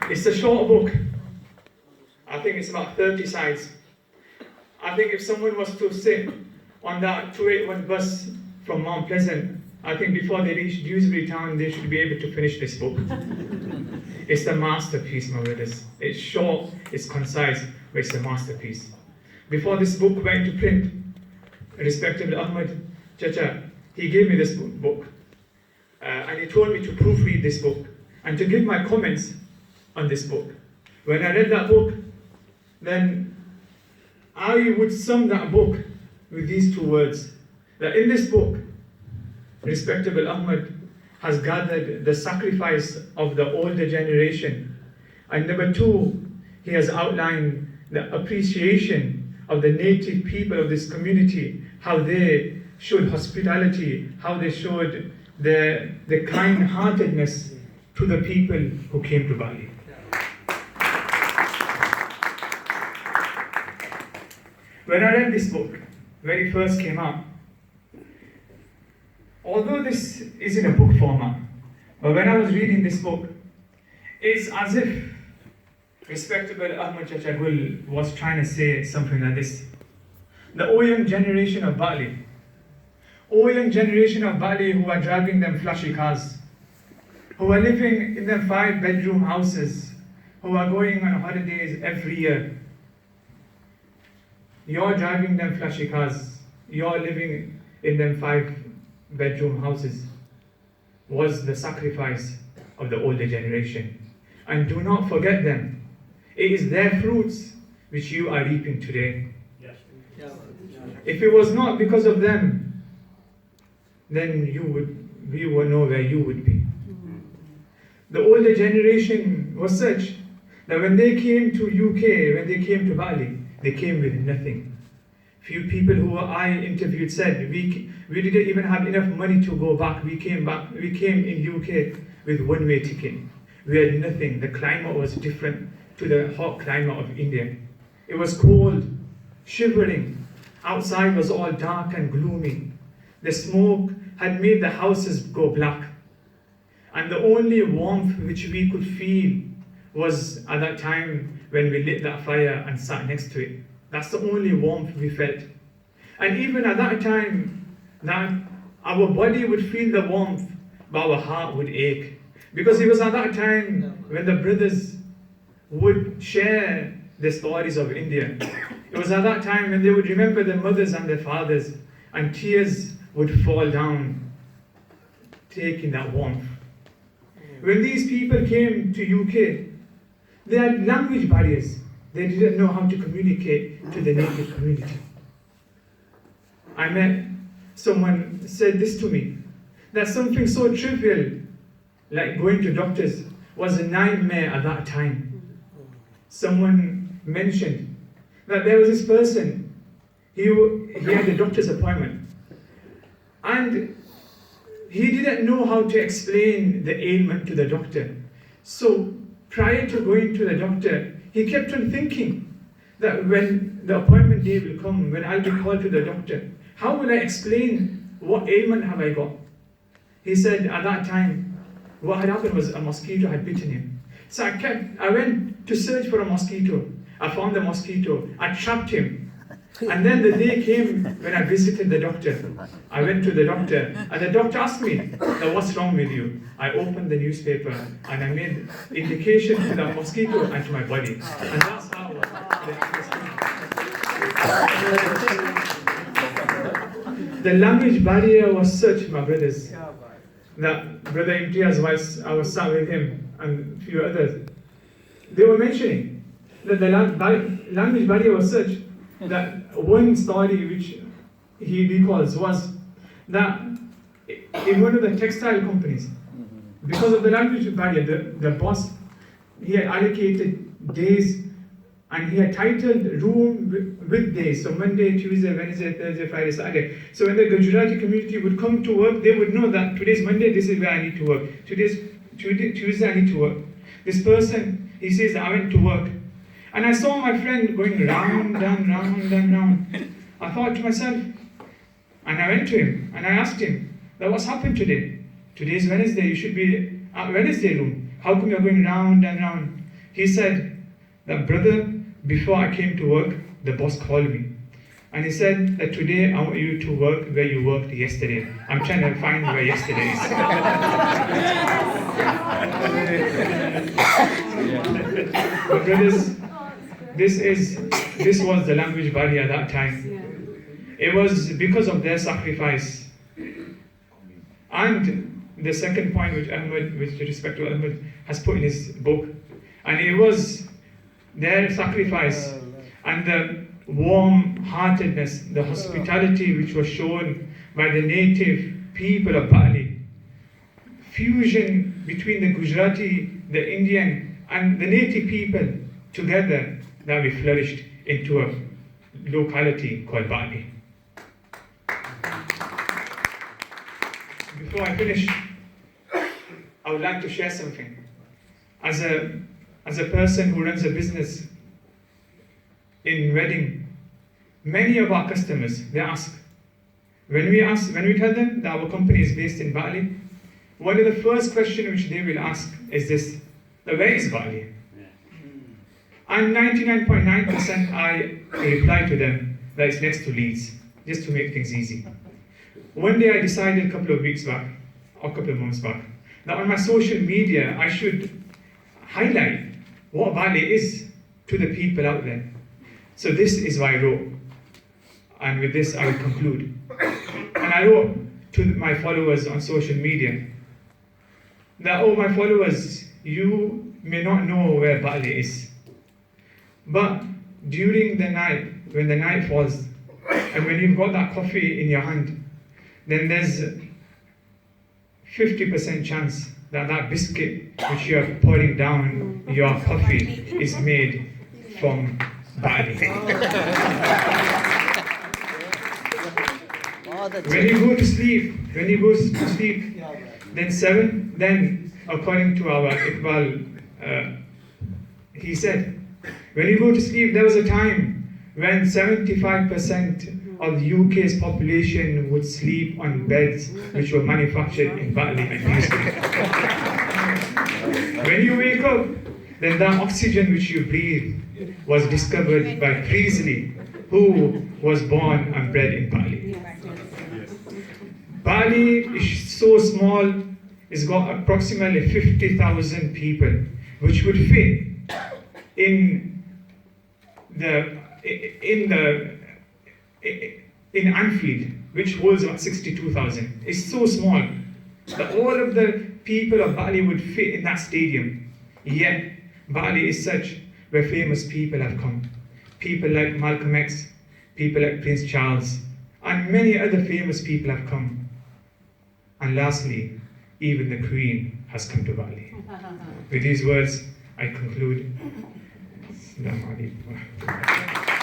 It's a short book. I think it's about 30 sides. I think if someone was to sit on that 281 bus from Mount Pleasant, I think before they reach Dewsbury Town, they should be able to finish this book. It's a masterpiece, my brothers. It's short, it's concise, but it's a masterpiece. Before this book went to print, respectable Ahmad Chacha, he gave me this book. And he told me to proofread this book and to give my comments on this book. When I read that book, then I would sum that book with these two words. That in this book, respectable Ahmad has gathered the sacrifice of the older generation. And number two, he has outlined the appreciation of the native people of this community, how they showed hospitality, how they showed the kind-heartedness to the people who came to Bali. When I read this book, when it first came out, although this is in a book format, but when I was reading this book, it's as if respectable Ahmad Chachagul was trying to say something like this. The young generation of Bali, young generation of Bali who are driving them flashy cars, who are living in their 5-bedroom houses, who are going on holidays every year. You're driving them flashy cars, you're living in them 5-bedroom houses, was the sacrifice of the older generation. And do not forget them. It is their fruits which you are reaping today. Yes. If it was not because of them, then we would know where you would be. The older generation was such that when they came to UK, when they came to Bali, they came with nothing. Few people who I interviewed said, we didn't even have enough money to go back. We came in UK with one-way ticket. We had nothing. The climate was different to the hot climate of India. It was cold, shivering. Outside was all dark and gloomy. The smoke had made the houses go black. And the only warmth which we could feel was at that time when we lit that fire and sat next to it. That's the only warmth we felt. And even at that time, that our body would feel the warmth, but our heart would ache. Because it was at that time when the brothers would share the stories of India. It was at that time when they would remember their mothers and their fathers, and tears would fall down, taking that warmth. When these people came to UK, they had language barriers. They didn't know how to communicate to the native community. I met someone said this to me, that something so trivial like going to doctors was a nightmare at that time. Someone mentioned that there was this person, he had a doctor's appointment, and he didn't know how to explain the ailment to the doctor. So prior to going to the doctor, he kept on thinking that when the appointment day will come, when I'll be called to the doctor, how will I explain what ailment have I got? He said at that time, what had happened was a mosquito had bitten him. So I went to search for a mosquito. I found the mosquito. I trapped him. And then the day came when I visited the doctor. I went to the doctor, and the doctor asked me, what's wrong with you? I opened the newspaper, and I made indication to the mosquito and to my body. And that's how the language barrier was such, my brothers, that Brother Imtiaz, I was sat with him and a few others, they were mentioning that the language barrier was such that one story which he recalls was that in one of the textile companies, because of the language barrier, the boss, he had allocated days and he had titled room with days, so Monday, Tuesday, Wednesday, Thursday, Friday, Saturday. So when the Gujarati community would come to work, they would know that today's Monday, this is where I need to work. Today's Tuesday, I need to work. This person, he says, I went to work. And I saw my friend going round and round and round. I thought to myself, and I went to him and I asked him, what's happened today? Today's Wednesday, you should be at Wednesday room. How come you're going round and round? He said that, brother, before I came to work, the boss called me. And he said that today I want you to work where you worked yesterday. I'm trying to find where yesterday is. But brothers, this was the language barrier at that time. It was because of their sacrifice. And the second point which Ahmed, with respect to Ahmed, has put in his book, and it was their sacrifice and the warm-heartedness, the hospitality which was shown by the native people of Bali. Fusion between the Gujarati, the Indian, and the native people together, that we flourished into a locality called Bali. Before I finish, I would like to share something. As a person who runs a business in Reading, many of our customers, they ask, when we tell them that our company is based in Bali, one of the first questions which they will ask is this: where is Bali? And 99.9% I reply to them that it's next to Leeds, just to make things easy. One day I decided a couple of weeks back, or a couple of months back, that on my social media I should highlight what Bali is to the people out there. So this is what I wrote, and with this I will conclude. And I wrote to my followers on social media that, oh my followers, you may not know where Bali is, but during the night, when the night falls, and when you've got that coffee in your hand, then there's 50% chance that that biscuit which you are pouring down your coffee is made from Bali. When you go to sleep, then according to our Iqbal, he said, when you go to sleep, there was a time when 75% of the UK's population would sleep on beds which were manufactured in Bali and Houston. When you wake up, then the oxygen which you breathe was discovered by Priestley, who was born and bred in Bali. Bali is so small, it's got approximately 50,000 people, which would fit in Anfield, which holds about 62,000. It's so small that all of the people of Bali would fit in that stadium. Yet, Bali is such where famous people have come. People like Malcolm X, people like Prince Charles, and many other famous people have come. And lastly, even the Queen has come to Bali. With these words, I conclude. Assalamu alaikum.